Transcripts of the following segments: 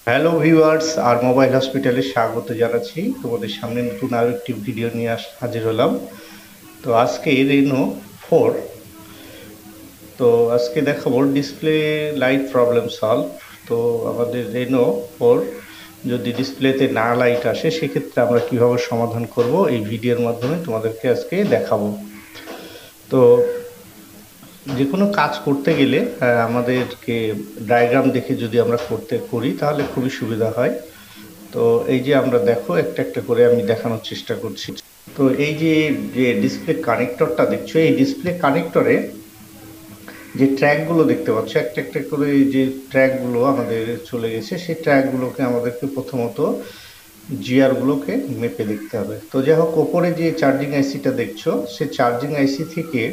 Hello viewers, আর mobile হসপিটালে স্বাগত জানাচ্ছি। তোমাদের সামনে নতুন আরও একটি ভিডিও নিয়ে হাজির হলাম। তো আজকে রেনো 4। তো আজকে দেখাবো ডিসপ্লে লাইট প্রবলেম সলভ। তো আমাদের রেনো 4 যদি ডিসপ্লেতে না লাইট আসে সেক্ষেত্রে আমরা কিভাবে সমাধান করব এই ভিডিওর মাধ্যমে তোমাদেরকে আজকে দেখাবো। তো যে কোনো কাজ করতে গেলে আমাদেরকে ডায়াগ্রাম দেখে যদি আমরা করি তাহলে খুবই সুবিধা হয়। তো এই যে আমরা দেখো একটা একটা করে আমি দেখানোর চেষ্টা করছি। তো এই যে ডিসপ্লে কানেক্টরটা দেখছো, এই ডিসপ্লে কানেক্টরে যে ট্র্যাকগুলো দেখতে পাচ্ছ একটা একটা করে, যে ট্র্যাকগুলো আমাদের চলে গেছে সেই ট্র্যাকগুলোকে আমাদেরকে প্রথমত জিআরগুলোকে মেপে দেখতে হবে। তো যাই হোক, ওপরে যে চার্জিং আইসিটা দেখছো সেই চার্জিং আইসি থেকে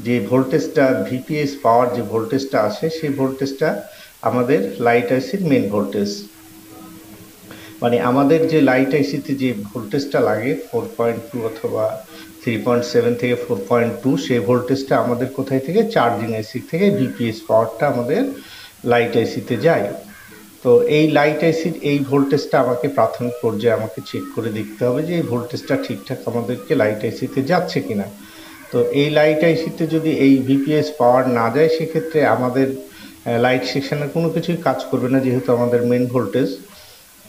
যে ভোল্টেজটা ভিপিএস পাওয়ার যে ভোল্টেজটা আছে সেই ভোল্টেজটা আমাদের লাইট আইসির মেন ভোল্টেজ। মানে আমাদের যে লাইট আইসিতে যে ভোল্টেজটা লাগে 4.2 অথবা 3.7 থেকে 4.2, সেই ভোল্টেজটা আমাদের কোথায় থেকে চার্জিং আইসি থেকে ভিপিএস পাওয়ারটা আমাদের লাইট আইসিতে যায়। তো এই লাইট আইসির এই ভোল্টেজটা আমাকে প্রাথমিক পর্যায়ে আমাকে চেক করে দেখতে হবে যে এই ভোল্টেজটা ঠিকঠাক আমাদেরকে লাইট আইসিতে যাচ্ছে কিনা। তো এই লাইট আইসিতে যদি এই ভিপিএস পাওয়ার না যায় সেক্ষেত্রে আমাদের লাইট সেকশনের কোনো কিছুই কাজ করবে না, যেহেতু আমাদের মেন ভোল্টেজ।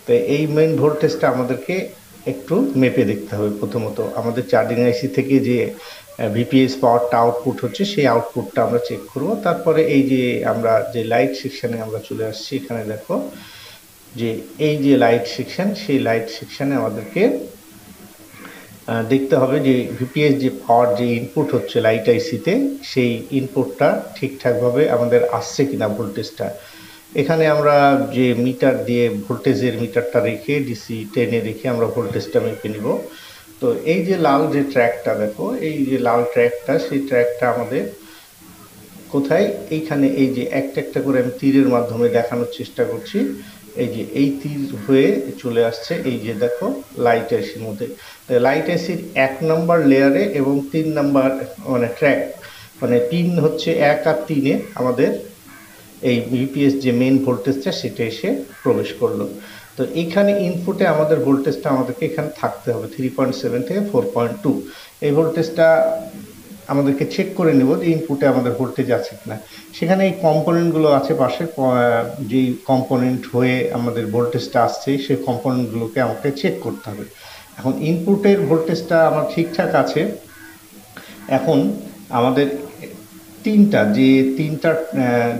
তো এই মেইন ভোল্টেজটা আমাদেরকে একটু মেপে দেখতে হবে। প্রথমত আমাদের চার্জিং আইসি থেকে যে ভিপিএস পাওয়ারটা আউটপুট হচ্ছে সেই আউটপুটটা আমরা চেক করব। তারপরে এই যে আমরা যে লাইট সেকশানে আমরা চলে আসছি, এখানে দেখো যে এই যে লাইট সেকশন, সেই লাইট সেকশানে আমাদেরকে দেখতে হবে যে ভিপিএস যে পাওয়ার যে ইনপুট হচ্ছে লাইট আইসিতে সেই ইনপুটটা ঠিকঠাকভাবে আমাদের আসছে কিনা ভোল্টেজটা। এখানে আমরা যে মিটার দিয়ে ভোল্টেজের মিটারটা রেখে ডিসি 10-এ রেখে আমরা ভোল্টেজটা মেপে নিব। তো এই যে লাল যে ট্র্যাকটা দেখো, এই যে লাল ট্র্যাকটা, সেই ট্র্যাকটা আমাদের কোথায়, এইখানে এই যে একটা একটা করে আমি তীরের মাধ্যমে দেখানোর চেষ্টা করছি। এই যে এই তীর হয়ে চলে আসছে এই যে দেখো লাইট আইসির মধ্যে। লাইট আইসির 1 নম্বর লেয়ারে এবং 3 নম্বর মানে ট্র্যাক, মানে 3 হচ্ছে 1 আর 3-এ আমাদের এই ভিপিএস যে মেইন ভোল্টেজটা সেটা এসে প্রবেশ করলো। তো এখানে ইনপুটে আমাদের ভোল্টেজটা আমাদেরকে এখানে থাকতে হবে 3.7 থেকে 4.2। এই ভোল্টেজটা আমাদেরকে চেক করে নেব যে ইনপুটে আমাদের ভোল্টেজ আছে কিনা। সেখানে এই কম্পোনেন্টগুলো আছে পাশে, যেই কম্পোনেন্ট হয়ে আমাদের ভোল্টেজটা আসছে সেই কম্পোনেন্টগুলোকে আমাকে চেক করতে হবে। এখন ইনপুটের ভোল্টেজটা আমার ঠিকঠাক আছে। এখন আমাদের তিনটা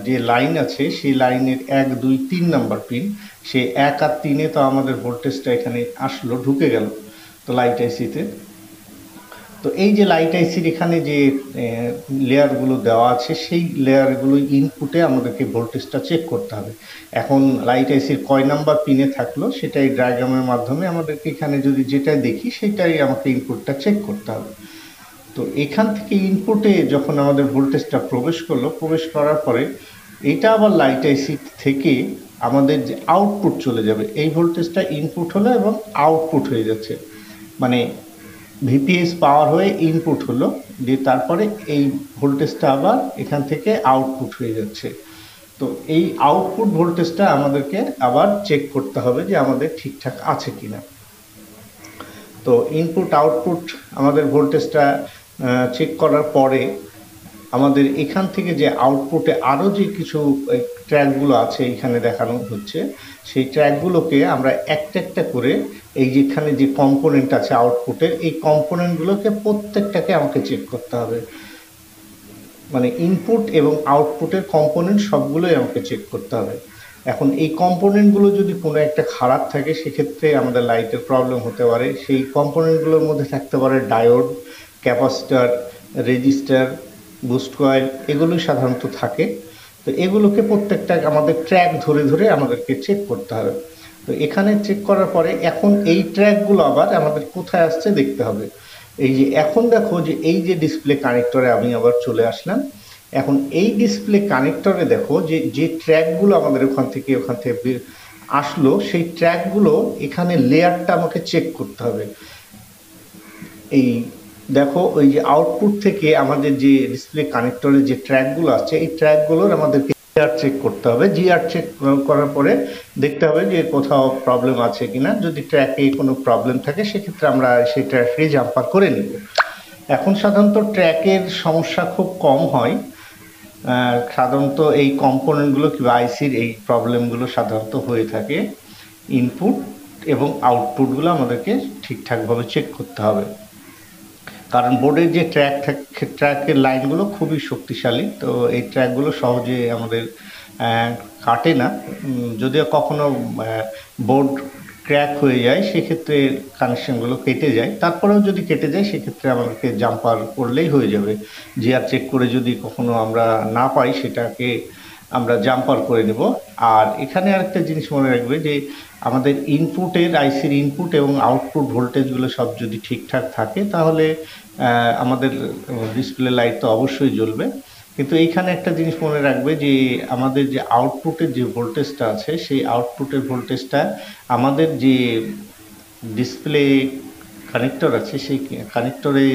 যে লাইন আছে সেই লাইনের 1, 2, 3 নাম্বার পিন, সে 1 আর 3-এ তো আমাদের ভোল্টেজটা এখানে আসলো, ঢুকে গেল তো লাইট আইসিতে। তো এই যে লাইট আইসির এখানে যে লেয়ারগুলো দেওয়া আছে সেই লেয়ারগুলো ইনপুটে আমাদেরকে ভোল্টেজটা চেক করতে হবে। এখন লাইট আইসির কয় নাম্বার পিনে থাকলো সেটাই ডায়াগ্রামের মাধ্যমে আমাদেরকে এখানে যদি যেটা দেখি সেটাই আমাকে ইনপুটটা চেক করতে হবে। তো এখান থেকে ইনপুটে যখন আমাদের ভোল্টেজটা প্রবেশ করলো, প্রবেশ করার পরে এটা আবার লাইট আইসি থেকে আমাদের যে আউটপুট চলে যাবে, এই ভোল্টেজটা ইনপুট হলো এবং আউটপুট হয়ে যাচ্ছে, মানে ভিপিএস পাওয়ার হয়ে ইনপুট হলো, দিয়ে তারপরে এই ভোল্টেজটা আবার এখান থেকে আউটপুট হয়ে যাচ্ছে। তো এই আউটপুট ভোল্টেজটা আমাদেরকে আবার চেক করতে হবে যে আমাদের ঠিকঠাক আছে কিনা। তো ইনপুট আউটপুট আমাদের ভোল্টেজটা চেক করার পরে আমাদের এখান থেকে যে আউটপুটে আরও যে কিছু ট্র্যাকগুলো আছে এখানে দেখানো হচ্ছে, সেই ট্র্যাকগুলোকে আমরা একটা একটা করে এই যেখানে যে কম্পোনেন্ট আছে আউটপুটের, এই কম্পোনেন্টগুলোকে প্রত্যেকটাকে আমাকে চেক করতে হবে। মানে ইনপুট এবং আউটপুটের কম্পোনেন্ট সবগুলোই আমাকে চেক করতে হবে। এখন এই কম্পোনেন্টগুলো যদি কোনো একটা খারাপ থাকে সেক্ষেত্রে আমাদের লাইটের প্রবলেম হতে পারে। সেই কম্পোনেন্টগুলোর মধ্যে থাকতে পারে diode, capacitor, register, boost coil, এগুলোই সাধারণত থাকে। তো এগুলোকে প্রত্যেকটা আমাদের ট্র্যাক ধরে ধরে আমাদেরকে চেক করতে হবে। তো এখানে চেক করার পরে এখন এই ট্র্যাকগুলো আবার আমাদের কোথায় আসছে দেখতে হবে। এই যে এখন দেখো যে এই যে ডিসপ্লে কানেক্টরে আমি আবার চলে আসলাম। এখন এই ডিসপ্লে কানেক্টরে দেখো যে যে ট্র্যাকগুলো আমাদের ওখান থেকে আসলো, সেই ট্র্যাকগুলো এখানে লেয়ারটা আমাকে চেক করতে হবে। এই দেখো ওই যে আউটপুট থেকে আমাদের যে ডিসপ্লে কানেক্টরে যে ট্র্যাকগুলো আসছে, এই ট্র্যাকগুলোর আমাদেরকে জিআর চেক করতে হবে। জিআর চেক করার পরে দেখতে হবে যে কোথাও প্রবলেম আছে কিনা। যদি ট্র্যাকে কোনো প্রবলেম থাকে সেক্ষেত্রে আমরা সেই ট্র্যাকটি জাম্পার করে নেব। এখন সাধারণত ট্র্যাকের সমস্যা খুব কম হয়। সাধারণত এই কম্পোনেন্টগুলো কিংবা আইসির এই প্রবলেমগুলো সাধারণত হয়ে থাকে। ইনপুট এবং আউটপুটগুলো আমাদেরকে ঠিকঠাকভাবে চেক করতে হবে, কারণ বোর্ডের যে ট্র্যাকের লাইনগুলো খুবই শক্তিশালী। তো এই ট্র্যাকগুলো সহজে আমাদের কাটে না। যদিও কখনো বোর্ড ক্র্যাক হয়ে যায় সেক্ষেত্রে কানেকশনগুলো কেটে যায়, তারপরেও যদি কেটে যায় সেক্ষেত্রে আমাদেরকে জাম্পার করলেই হয়ে যাবে। জিআর চেক করে যদি কখনো আমরা না পাই সেটাকে আমরা জাম্পার করে নেব। আর এখানে আরেকটা জিনিস মনে রাখবে যে আমাদের ইনপুটের আইসির ইনপুট এবং আউটপুট ভোল্টেজগুলো সব যদি ঠিকঠাক থাকে তাহলে আমাদের ডিসপ্লে লাইট তো অবশ্যই জ্বলবে। কিন্তু এইখানে একটা জিনিস মনে রাখবে যে আমাদের যে আউটপুটের যে ভোল্টেজটা আছে সেই আউটপুটের ভোল্টেজটা আমাদের যে ডিসপ্লে কানেক্টর আছে সেই কানেক্টরে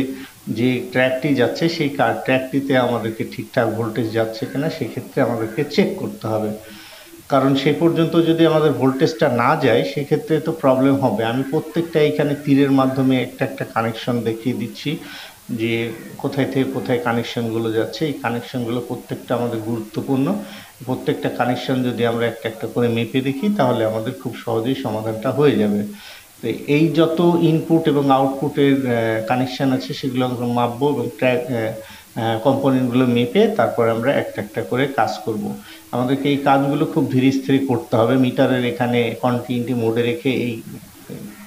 যে ট্র্যাকটি যাচ্ছে সেই ট্র্যাকটিতে আমাদেরকে ঠিকঠাক ভোল্টেজ যাচ্ছে কিনা সেক্ষেত্রে আমাদেরকে চেক করতে হবে। কারণ সেই পর্যন্ত যদি আমাদের ভোল্টেজটা না যায় সেক্ষেত্রে তো প্রবলেম হবে। আমি প্রত্যেকটা এইখানে তীরের মাধ্যমে একটা একটা কানেকশন দেখিয়ে দিচ্ছি যে কোথায় থেকে কোথায় কানেকশনগুলো যাচ্ছে। এই কানেকশনগুলো প্রত্যেকটা আমাদের গুরুত্বপূর্ণ। প্রত্যেকটা কানেকশন যদি আমরা একটা একটা করে মেপে দেখি তাহলে আমাদের খুব সহজেই সমাধানটা হয়ে যাবে। তো এই যত ইনপুট এবং আউটপুটের কানেকশান আছে সেগুলো আমরা মাপবো এবং কম্পোনেন্টগুলো মেপে তারপর আমরা একটা একটা করে কাজ করব। আমাদেরকে এই কাজগুলো খুব ধীরে স্থিরে করতে হবে। মিটারের এখানে কন্টিনিউটি মোডে রেখে এই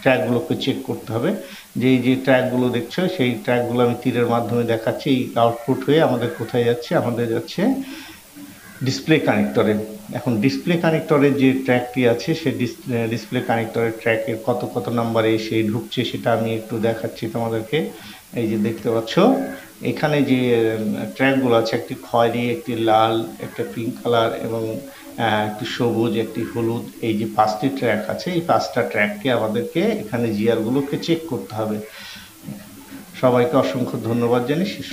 ট্র্যাকগুলোকে চেক করতে হবে যে এই যে ট্র্যাকগুলো দেখছো সেই ট্র্যাকগুলো আমি তীরের মাধ্যমে দেখাচ্ছি। এই আউটপুট হয়ে আমাদের কোথায় যাচ্ছে, আমাদের যাচ্ছে ডিসপ্লে কানেক্টরে। এখন ডিসপ্লে কানেক্টরের যে ট্র্যাকটি আছে সে ডিসপ্লে কানেক্টরের ট্র্যাকের কত কত নাম্বারে এসে ঢুকছে সেটা আমি একটু দেখাচ্ছি তোমাদেরকে। এই যে দেখতে পাচ্ছ এখানে যে ট্র্যাকগুলো আছে, একটি খয়েরি, একটি লাল, একটা পিঙ্ক কালার এবং একটি সবুজ, একটি হলুদ, এই যে 5টি ট্র্যাক আছে এই 5টা ট্র্যাককে আমাদেরকে এখানে জিআরগুলোকে চেক করতে হবে। সবাইকে অসংখ্য ধন্যবাদ জানিয়ে শেষ